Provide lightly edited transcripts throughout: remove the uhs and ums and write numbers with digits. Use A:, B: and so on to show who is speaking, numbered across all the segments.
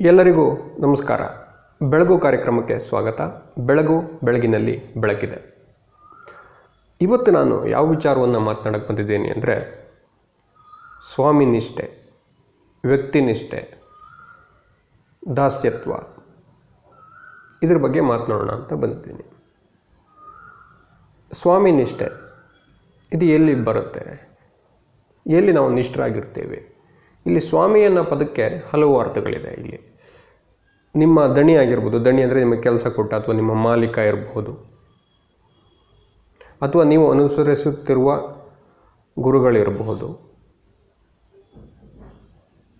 A: ಎಲ್ಲರಿಗೂ ನಮಸ್ಕಾರ. ಬೆಳಗು ಕಾರ್ಯಕ್ರಮಕ್ಕೆ ಸ್ವಾಗತ. ಬೆಳಗು ಬೆಳಗಿನಲ್ಲಿ ಬೆಳಕಿದೆ. ಇವತ್ತು ನಾನು ಯಾವ ವಿಚಾರವನ್ನು ಮಾತನಾಡಕ್ಕೆ ಬಂದಿದ್ದೇನೆ ಅಂದರೆ ಸ್ವಾಮಿ ನಿಷ್ಠೆ, ವ್ಯಕ್ತಿನಿಷ್ಠೆ, ದಾಸ್ಯತ್ವ, ಇದ್ರ ಬಗ್ಗೆ ಮಾತನಾಡೋಣ ಅಂತ ಬಂದಿದ್ದೀನಿ. ಸ್ವಾಮಿ ನಿಷ್ಠೆ ಇದು ಎಲ್ಲಿ ಬರುತ್ತೆ, ಎಲ್ಲಿ ನಾವು ನಿಷ್ಠರಾಗಿರ್ತೇವೆ? ಇಲ್ಲಿ ಸ್ವಾಮಿ ಅನ್ನೋ ಪದಕ್ಕೆ ಹಲವು ಅರ್ಥಗಳಿದೆ. ಇಲ್ಲಿ ನಿಮ್ಮ ದಣಿ ಆಗಿರ್ಬೋದು, ದಣಿ ಅಂದರೆ ನಿಮಗೆ ಕೆಲಸ ಕೊಟ್ಟ ಅಥವಾ ನಿಮ್ಮ ಮಾಲೀಕ ಇರಬಹುದು, ಅಥವಾ ನೀವು ಅನುಸರಿಸುತ್ತಿರುವ ಗುರುಗಳಿರಬಹುದು,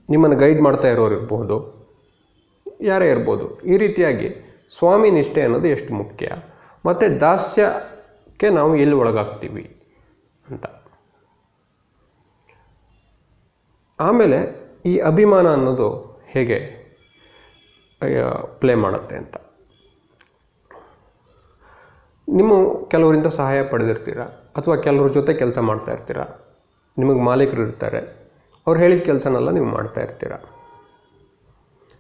A: ನಿಮ್ಮನ್ನು ಗೈಡ್ ಮಾಡ್ತಾ ಇರೋರು ಇರಬಹುದು, ಯಾರೇ ಇರ್ಬೋದು. ಈ ರೀತಿಯಾಗಿ ಸ್ವಾಮಿ ನಿಷ್ಠೆ ಅನ್ನೋದು ಎಷ್ಟು ಮುಖ್ಯ, ಮತ್ತು ದಾಸ್ಯಕ್ಕೆ ನಾವು ಎಲ್ಲಿ ಒಳಗಾಗ್ತೀವಿ ಅಂತ. ಆಮೇಲೆ ಈ ಅಭಿಮಾನ ಅನ್ನೋದು ಹೇಗೆ ಪ್ಲೇ ಮಾಡುತ್ತೆ ಅಂತ. ನೀವು ಕೆಲವರಿಂದ ಸಹಾಯ ಪಡೆದಿರ್ತೀರ, ಅಥವಾ ಕೆಲವ್ರ ಜೊತೆ ಕೆಲಸ ಮಾಡ್ತಾ ಇರ್ತೀರ, ನಿಮಗೆ ಮಾಲೀಕರು ಇರ್ತಾರೆ, ಅವ್ರು ಹೇಳಿದ ಕೆಲಸನೆಲ್ಲ ನೀವು ಮಾಡ್ತಾ ಇರ್ತೀರ.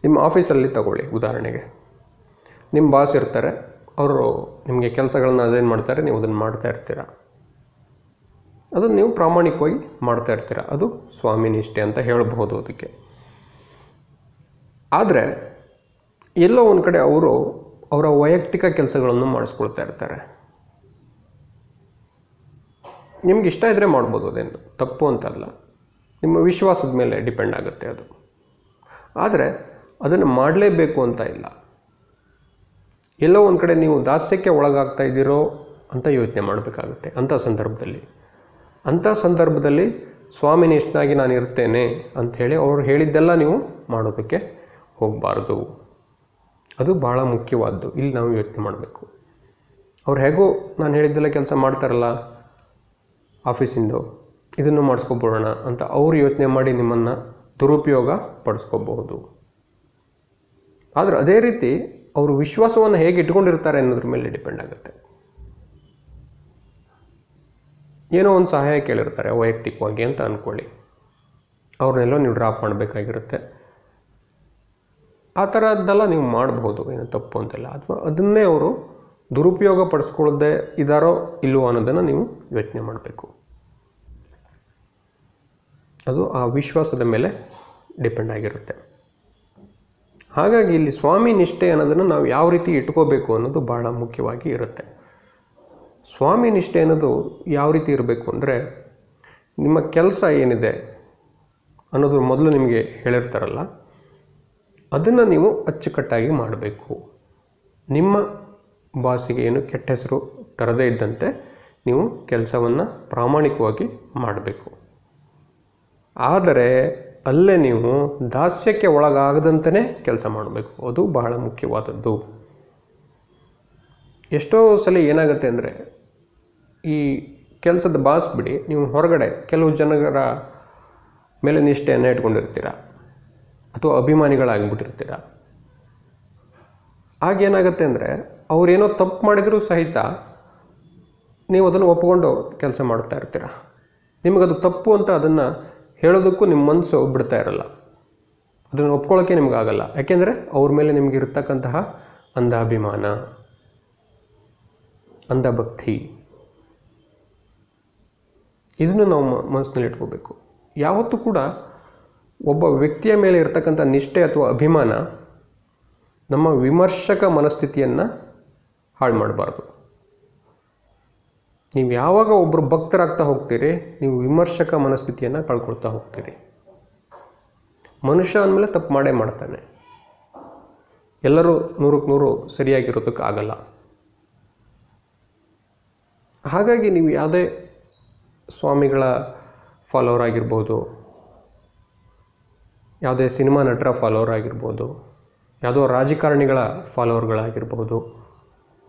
A: ನಿಮ್ಮ ಆಫೀಸಲ್ಲಿ ತಗೊಳ್ಳಿ ಉದಾಹರಣೆಗೆ, ನಿಮ್ಮ ಬಾಸ್ ಇರ್ತಾರೆ, ಅವರು ನಿಮಗೆ ಕೆಲಸಗಳನ್ನ ಅದೇನು ಮಾಡ್ತಾರೆ, ನೀವು ಅದನ್ನು ಮಾಡ್ತಾ ಇರ್ತೀರ, ಅದನ್ನು ನೀವು ಪ್ರಾಮಾಣಿಕವಾಗಿ ಮಾಡ್ತಾ ಇರ್ತೀರ. ಅದು ಸ್ವಾಮಿ ನಿಷ್ಠೆ ಅಂತ ಹೇಳಬಹುದು ಅದಕ್ಕೆ. ಆದರೆ ಎಲ್ಲೋ ಒಂದು ಕಡೆ ಅವರು ಅವರ ವೈಯಕ್ತಿಕ ಕೆಲಸಗಳನ್ನು ಮಾಡಿಸ್ಕೊಳ್ತಾ ಇರ್ತಾರೆ. ನಿಮ್ಗೆ ಇಷ್ಟ ಇದ್ದರೆ ಮಾಡ್ಬೋದು, ಅದೇನು ತಪ್ಪು ಅಂತಲ್ಲ, ನಿಮ್ಮ ವಿಶ್ವಾಸದ ಮೇಲೆ ಡಿಪೆಂಡ್ ಆಗುತ್ತೆ ಅದು. ಆದರೆ ಅದನ್ನು ಮಾಡಲೇಬೇಕು ಅಂತ ಇಲ್ಲ. ಎಲ್ಲೋ ಒಂದು ಕಡೆ ನೀವು ದಾಸ್ಯಕ್ಕೆ ಒಳಗಾಗ್ತಾ ಇದ್ದೀರೋ ಅಂತ ಯೋಚನೆ ಮಾಡಬೇಕಾಗುತ್ತೆ. ಅಂಥ ಸಂದರ್ಭದಲ್ಲಿ ಸ್ವಾಮಿ ನಿಷ್ಠನಾಗಿ ನಾನು ಇರ್ತೇನೆ ಅಂಥೇಳಿ ಅವ್ರು ಹೇಳಿದ್ದೆಲ್ಲ ನೀವು ಮಾಡೋದಕ್ಕೆ ಹೋಗಬಾರ್ದು. ಅದು ಭಾಳ ಮುಖ್ಯವಾದ್ದು. ಇಲ್ಲಿ ನಾವು ಯೋಚನೆ ಮಾಡಬೇಕು. ಅವ್ರು ಹೇಗೋ ನಾನು ಹೇಳಿದ್ದೆಲ್ಲ ಕೆಲಸ ಮಾಡ್ತಾರಲ್ಲ ಆಫೀಸಿಂದು, ಇದನ್ನು ಮಾಡಿಸ್ಕೊಬೋಣ ಅಂತ ಅವ್ರು ಯೋಚನೆ ಮಾಡಿ ನಿಮ್ಮನ್ನು ದುರುಪಯೋಗ ಪಡಿಸ್ಕೋಬಹುದು. ಆದರೆ ಅದೇ ರೀತಿ ಅವರು ವಿಶ್ವಾಸವನ್ನು ಹೇಗೆ ಇಟ್ಕೊಂಡಿರ್ತಾರೆ ಅನ್ನೋದ್ರ ಮೇಲೆ ಡಿಪೆಂಡ್ ಆಗುತ್ತೆ. ಏನೋ ಒಂದು ಸಹಾಯ ಕೇಳಿರ್ತಾರೆ ವೈಯಕ್ತಿಕವಾಗಿ ಅಂತ ಅಂದ್ಕೊಳ್ಳಿ, ಅವ್ರನ್ನೆಲ್ಲೋ ನೀವು ಡ್ರಾಪ್ ಮಾಡಬೇಕಾಗಿರುತ್ತೆ. ಆ ಥರದ್ದೆಲ್ಲ ನೀವು ಮಾಡಬಹುದು, ಏನು ತಪ್ಪು ಅಂತೆಲ್ಲ. ಅಥವಾ ಅದನ್ನೇ ಅವರು ದುರುಪಯೋಗ ಪಡಿಸ್ಕೊಳ್ಳದೆ ಇದ್ದಾರೋ ಇಲ್ಲವೋ ಅನ್ನೋದನ್ನು ನೀವು ಯೋಚನೆ ಮಾಡಬೇಕು. ಅದು ಆ ವಿಶ್ವಾಸದ ಮೇಲೆ ಡಿಪೆಂಡ್ ಆಗಿರುತ್ತೆ. ಹಾಗಾಗಿ ಇಲ್ಲಿ ಸ್ವಾಮಿ ನಿಷ್ಠೆ ಅನ್ನೋದನ್ನು ನಾವು ಯಾವ ರೀತಿ ಇಟ್ಕೋಬೇಕು ಅನ್ನೋದು ಭಾಳ ಮುಖ್ಯವಾಗಿ ಇರುತ್ತೆ. ಸ್ವಾಮಿ ನಿಷ್ಠೆ ಅನ್ನೋದು ಯಾವ ರೀತಿ ಇರಬೇಕು ಅಂದರೆ, ನಿಮ್ಮ ಕೆಲಸ ಏನಿದೆ ಅನ್ನೋದು ಮೊದಲು ನಿಮಗೆ ಹೇಳಿರ್ತಾರಲ್ಲ, ಅದನ್ನು ನೀವು ಅಚ್ಚುಕಟ್ಟಾಗಿ ಮಾಡಬೇಕು. ನಿಮ್ಮ ಬಾಸಿಗೆ ಏನು ಕೆಟ್ಟ ಹೆಸರು ತರದೇ ಇದ್ದಂತೆ ನೀವು ಕೆಲಸವನ್ನು ಪ್ರಾಮಾಣಿಕವಾಗಿ ಮಾಡಬೇಕು. ಆದರೆ ಅಲ್ಲೇ ನೀವು ದಾಸ್ಯಕ್ಕೆ ಒಳಗಾಗದಂತೆಯೇ ಕೆಲಸ ಮಾಡಬೇಕು. ಅದು ಬಹಳ ಮುಖ್ಯವಾದದ್ದು. ಎಷ್ಟೋ ಸಲ ಏನಾಗುತ್ತೆ ಅಂದರೆ, ಈ ಕೆಲಸದ ಬಾಸ್ ಬಿಡಿ, ನೀವು ಹೊರಗಡೆ ಕೆಲವು ಜನರ ಮೇಲೆ ನಿಷ್ಠೆಯನ್ನು ಇಟ್ಕೊಂಡಿರ್ತೀರ, ಅಥವಾ ಅಭಿಮಾನಿಗಳಾಗಿಬಿಟ್ಟಿರ್ತೀರ. ಆಗೇನಾಗುತ್ತೆ ಅಂದರೆ, ಅವರೇನೋ ತಪ್ಪು ಮಾಡಿದರೂ ಸಹಿತ ನೀವು ಅದನ್ನು ಒಪ್ಪಿಕೊಂಡು ಕೆಲಸ ಮಾಡ್ತಾ ಇರ್ತೀರ. ನಿಮಗದು ತಪ್ಪು ಅಂತ ಅದನ್ನು ಹೇಳೋದಕ್ಕೂ ನಿಮ್ಮ ಮನಸ್ಸು ಬಿಡ್ತಾ ಇರಲ್ಲ, ಅದನ್ನು ಒಪ್ಕೊಳ್ಳೋಕ್ಕೆ ನಿಮಗಾಗಲ್ಲ. ಯಾಕೆಂದರೆ ಅವ್ರ ಮೇಲೆ ನಿಮಗೆ ಇರತಕ್ಕಂತಹ ಅಂಧ ಅಭಿಮಾನ, ಅಂಧ ಭಕ್ತಿ, ಇದನ್ನು ನಾವು ಮನಸ್ಸಿನಲ್ಲಿ ಇಟ್ಕೋಬೇಕು. ಯಾವತ್ತೂ ಕೂಡ ಒಬ್ಬ ವ್ಯಕ್ತಿಯ ಮೇಲೆ ಇರತಕ್ಕಂಥ ನಿಷ್ಠೆ ಅಥವಾ ಅಭಿಮಾನ ನಮ್ಮ ವಿಮರ್ಶಕ ಮನಸ್ಥಿತಿಯನ್ನು ಹಾಳು ಮಾಡಬಾರ್ದು. ನೀವು ಯಾವಾಗ ಒಬ್ಬರು ಭಕ್ತರಾಗ್ತಾ ಹೋಗ್ತೀರಿ, ನೀವು ವಿಮರ್ಶಕ ಮನಸ್ಥಿತಿಯನ್ನು ಕಳ್ಕೊಳ್ತಾ ಹೋಗ್ತೀರಿ. ಮನುಷ್ಯ ಅಂದಮೇಲೆ ತಪ್ಪು ಮಾಡೇ ಮಾಡ್ತಾನೆ. ಎಲ್ಲರೂ 100% ಸರಿಯಾಗಿರೋದಕ್ಕಾಗಲ್ಲ. ಹಾಗಾಗಿ ನೀವು ಯಾವುದೇ ಸ್ವಾಮಿಗಳ ಫಾಲೋವರ್ ಆಗಿರ್ಬೋದು, ಯಾವುದೇ ಸಿನಿಮಾ ನಟರ ಫಾಲೋವರ್ ಆಗಿರ್ಬೋದು, ಯಾವುದೋ ರಾಜಕಾರಣಿಗಳ ಫಾಲೋವರ್ಗಳಾಗಿರ್ಬೋದು,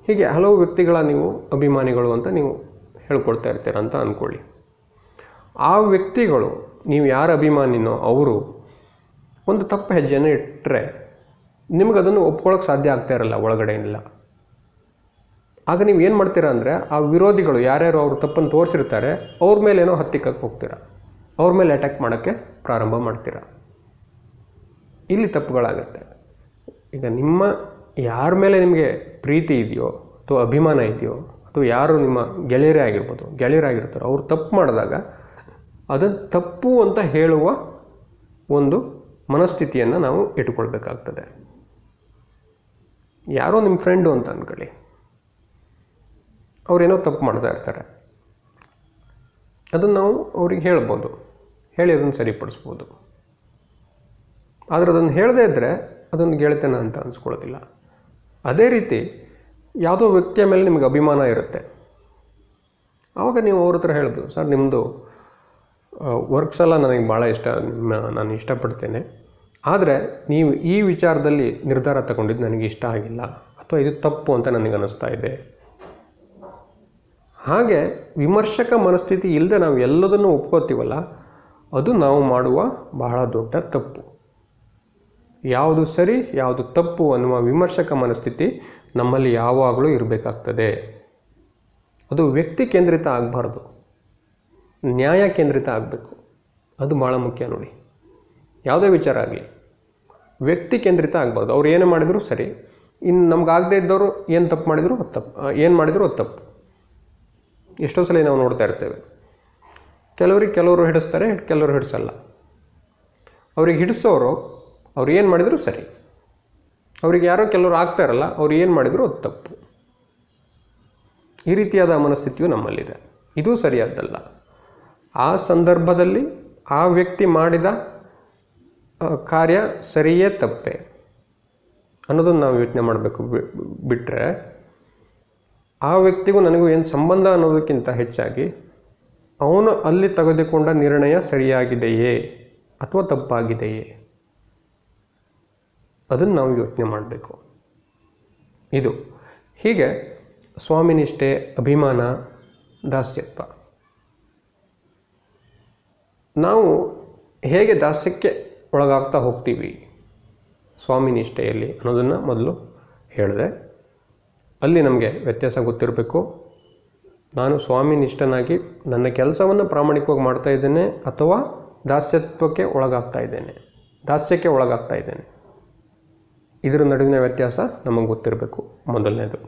A: ಹೀಗೆ ಹಲವು ವ್ಯಕ್ತಿಗಳ ನೀವು ಅಭಿಮಾನಿಗಳು ಅಂತ ನೀವು ಹೇಳ್ಕೊಳ್ತಾ ಇರ್ತೀರ ಅಂತ ಅಂದ್ಕೊಳ್ಳಿ. ಆ ವ್ಯಕ್ತಿಗಳು, ನೀವು ಯಾರ ಅಭಿಮಾನಿನೋ ಅವರು ಒಂದು ತಪ್ಪು ಹೆಜ್ಜೆಯನ್ನು ಇಟ್ಟರೆ ನಿಮಗದನ್ನು ಒಪ್ಕೊಳ್ಳೋಕೆ ಸಾಧ್ಯ ಆಗ್ತಾ ಇರಲ್ಲ ಒಳಗಡೆಯಿಂದ. ಆಗ ನೀವು ಏನು ಮಾಡ್ತೀರಾ ಅಂದರೆ, ಆ ವಿರೋಧಿಗಳು ಯಾರ್ಯಾರು ಅವರು ತಪ್ಪನ್ನು ತೋರಿಸಿರ್ತಾರೆ ಅವ್ರ ಮೇಲೇನೋ ಹತ್ತಿಕ್ಕಕ್ಕೆ ಹೋಗ್ತೀರಾ, ಅವ್ರ ಮೇಲೆ ಅಟ್ಯಾಕ್ ಮಾಡೋಕ್ಕೆ ಪ್ರಾರಂಭ ಮಾಡ್ತೀರಾ. ಇಲ್ಲಿ ತಪ್ಪುಗಳಾಗತ್ತೆ. ಈಗ ನಿಮ್ಮ ಯಾರ ಮೇಲೆ ನಿಮಗೆ ಪ್ರೀತಿ ಇದೆಯೋ ಅಥವಾ ಅಭಿಮಾನ ಇದೆಯೋ ಅಥವಾ ಯಾರು ನಿಮ್ಮ ಗೆಳೆಯರೇ ಆಗಿರ್ಬೋದು, ಗೆಳೆಯರಾಗಿರ್ತಾರೋ ಅವ್ರು ತಪ್ಪು ಮಾಡಿದಾಗ ಅದನ್ನು ತಪ್ಪು ಅಂತ ಹೇಳುವ ಒಂದು ಮನಸ್ಥಿತಿಯನ್ನು ನಾವು ಇಟ್ಕೊಳ್ಬೇಕಾಗ್ತದೆ. ಯಾರೋ ನಿಮ್ಮ ಫ್ರೆಂಡು ಅಂತ ಅಂದ್ಕೊಳ್ಳಿ, ಅವರೇನೋ ತಪ್ಪು ಮಾಡ್ತಾ ಇರ್ತಾರೆ, ಅದನ್ನು ನಾವು ಅವ್ರಿಗೆ ಹೇಳ್ಬೋದು, ಹೇಳಿ ಅದನ್ನು ಸರಿಪಡಿಸ್ಬೋದು. ಆದರೆ ಅದನ್ನು ಹೇಳದೇ ಇದ್ದರೆ ಅದನ್ನು ಗೆಳೆತನ ಅಂತ ಅನಿಸ್ಕೊಳ್ಳೋದಿಲ್ಲ. ಅದೇ ರೀತಿ ಯಾವುದೋ ವ್ಯಕ್ತಿಯ ಮೇಲೆ ನಿಮಗೆ ಅಭಿಮಾನ ಇರುತ್ತೆ, ಆವಾಗ ನೀವು ಅವ್ರ ಹತ್ರ ಹೇಳ್ಬೋದು, ಸರ್ ನಿಮ್ಮದು ವರ್ಕ್ಸ್ ಎಲ್ಲ ನನಗೆ ಭಾಳ ಇಷ್ಟ, ನಾನು ಇಷ್ಟಪಡ್ತೇನೆ, ಆದರೆ ನೀವು ಈ ವಿಚಾರದಲ್ಲಿ ನಿರ್ಧಾರ ತಗೊಂಡಿದ್ದು ನನಗೆ ಇಷ್ಟ ಆಗಿಲ್ಲ ಅಥವಾ ಇದು ತಪ್ಪು ಅಂತ ನನಗೆ ಅನ್ನಿಸ್ತಾ ಇದೆ. ಹಾಗೆ ವಿಮರ್ಶಕ ಮನಸ್ಥಿತಿ ಇಲ್ಲದೆ ನಾವು ಎಲ್ಲದನ್ನು ಒಪ್ಕೋತೀವಲ್ಲ, ಅದು ನಾವು ಮಾಡುವ ಬಹಳ ದೊಡ್ಡ ತಪ್ಪು. ಯಾವುದು ಸರಿ ಯಾವುದು ತಪ್ಪು ಅನ್ನುವ ವಿಮರ್ಶಕ ಮನಸ್ಥಿತಿ ನಮ್ಮಲ್ಲಿ ಯಾವಾಗಲೂ ಇರಬೇಕಾಗ್ತದೆ. ಅದು ವ್ಯಕ್ತಿ ಕೇಂದ್ರಿತ ಆಗಬಾರ್ದು, ನ್ಯಾಯ ಕೇಂದ್ರಿತ ಆಗಬೇಕು. ಅದು ಭಾಳ ಮುಖ್ಯ ನೋಡಿ. ಯಾವುದೇ ವಿಚಾರ ಆಗಲಿ ವ್ಯಕ್ತಿ ಕೇಂದ್ರಿತ ಆಗಬಾರ್ದು. ಅವ್ರು ಏನು ಮಾಡಿದರೂ ಸರಿ, ಇನ್ನು ನಮಗಾಗದೇ ಇದ್ದವರು ಏನು ತಪ್ಪು ಮಾಡಿದ್ರು ಅದು ತಪ್ಪು, ಏನು ಮಾಡಿದ್ರು ಅದು ತಪ್ಪು. ಎಷ್ಟೋ ಸಲ ನಾವು ನೋಡ್ತಾ ಇರ್ತೇವೆ, ಕೆಲವರು ಹಿಡಿಸ್ತಾರೆ, ಕೆಲವರು ಹಿಡಿಸಲ್ಲ. ಅವ್ರಿಗೆ ಹಿಡಿಸೋರು ಅವ್ರು ಏನು ಮಾಡಿದರೂ ಸರಿ, ಅವ್ರಿಗೆ ಯಾರೋ ಕೆಲವರು ಆಗ್ತಾ ಇರಲ್ಲ, ಅವ್ರು ಏನು ಮಾಡಿದರೂ ಅದು ತಪ್ಪು. ಈ ರೀತಿಯಾದ ಮನಸ್ಥಿತಿಯು ನಮ್ಮಲ್ಲಿದೆ. ಇದು ಸರಿಯಾದ್ದಲ್ಲ. ಆ ಸಂದರ್ಭದಲ್ಲಿ ಆ ವ್ಯಕ್ತಿ ಮಾಡಿದ ಕಾರ್ಯ ಸರಿಯೇ ತಪ್ಪೇ ಅನ್ನೋದನ್ನು ನಾವು ಯೋಚನೆ ಮಾಡಬೇಕು. ಬಿಟ್ಟರೆ ಆ ವ್ಯಕ್ತಿಗೂ ನನಗೂ ಏನು ಸಂಬಂಧ ಅನ್ನೋದಕ್ಕಿಂತ ಹೆಚ್ಚಾಗಿ ಅವನು ಅಲ್ಲಿ ತೆಗೆದುಕೊಂಡ ನಿರ್ಣಯ ಸರಿಯಾಗಿದೆಯೇ ಅಥವಾ ತಪ್ಪಾಗಿದೆಯೇ ಅದನ್ನು ನಾವು ಯೋಚನೆ ಮಾಡಬೇಕು. ಇದು ಹೀಗೆ ಸ್ವಾಮಿನಿಷ್ಠೆ, ಅಭಿಮಾನ, ದಾಸ್ಯತ್ವ. ನಾವು ಹೇಗೆ ದಾಸ್ಯಕ್ಕೆ ಒಳಗಾಗ್ತಾ ಹೋಗ್ತೀವಿ ಸ್ವಾಮಿನಿಷ್ಠೆಯಲ್ಲಿ ಅನ್ನೋದನ್ನು ಮೊದಲು ಹೇಳಿದೆ. ಅಲ್ಲಿ ನಮಗೆ ವ್ಯತ್ಯಾಸ ಗೊತ್ತಿರಬೇಕು. ನಾನು ಸ್ವಾಮಿನಿಷ್ಠನಾಗಿ ನನ್ನ ಕೆಲಸವನ್ನು ಪ್ರಾಮಾಣಿಕವಾಗಿ ಮಾಡ್ತಾ ಇದ್ದೇನೆ ಅಥವಾ ದಾಸ್ಯತ್ವಕ್ಕೆ ಒಳಗಾಗ್ತಾ ಇದ್ದೇನೆ. ಇದರ ನಡುವಿನ ವ್ಯತ್ಯಾಸ ನಮಗೆ ಗೊತ್ತಿರಬೇಕು ಮೊದಲನೇದು.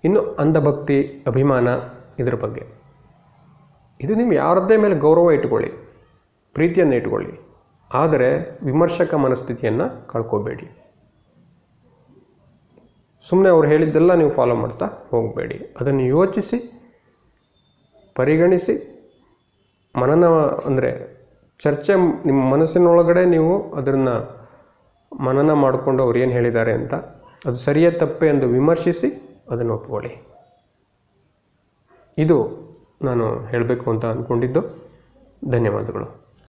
A: ಇನ್ನು ಅಂಧಭಕ್ತಿ, ಅಭಿಮಾನ, ಇದರ ಬಗ್ಗೆ ಇದು ನೀವು ಯಾರದ್ದೇ ಮೇಲೆ ಗೌರವ ಇಟ್ಕೊಳ್ಳಿ, ಪ್ರೀತಿಯನ್ನು ಇಟ್ಕೊಳ್ಳಿ, ಆದರೆ ವಿಮರ್ಶಕ ಮನಸ್ಥಿತಿಯನ್ನು ಕಳ್ಕೋಬೇಡಿ. ಸುಮ್ಮನೆ ಅವ್ರು ಹೇಳಿದ್ದೆಲ್ಲ ನೀವು ಫಾಲೋ ಮಾಡ್ತಾ ಹೋಗಬೇಡಿ. ಅದನ್ನು ಯೋಚಿಸಿ, ಪರಿಗಣಿಸಿ, ಮನನ ಅಂದರೆ ಚರ್ಚೆ, ನಿಮ್ಮ ಮನಸ್ಸಿನೊಳಗಡೆ ನೀವು ಅದನ್ನು ಮನನ ಮಾಡಿಕೊಂಡು ಅವ್ರು ಏನು ಹೇಳಿದ್ದಾರೆ ಅಂತ ಅದು ಸರಿಯೇ ತಪ್ಪೇ ಎಂದು ವಿಮರ್ಶಿಸಿ ಅದನ್ನು ಒಪ್ಕೊಳ್ಳಿ. ಇದು ನಾನು ಹೇಳಬೇಕು ಅಂತ ಅಂದ್ಕೊಂಡಿದ್ದು. ಧನ್ಯವಾದಗಳು.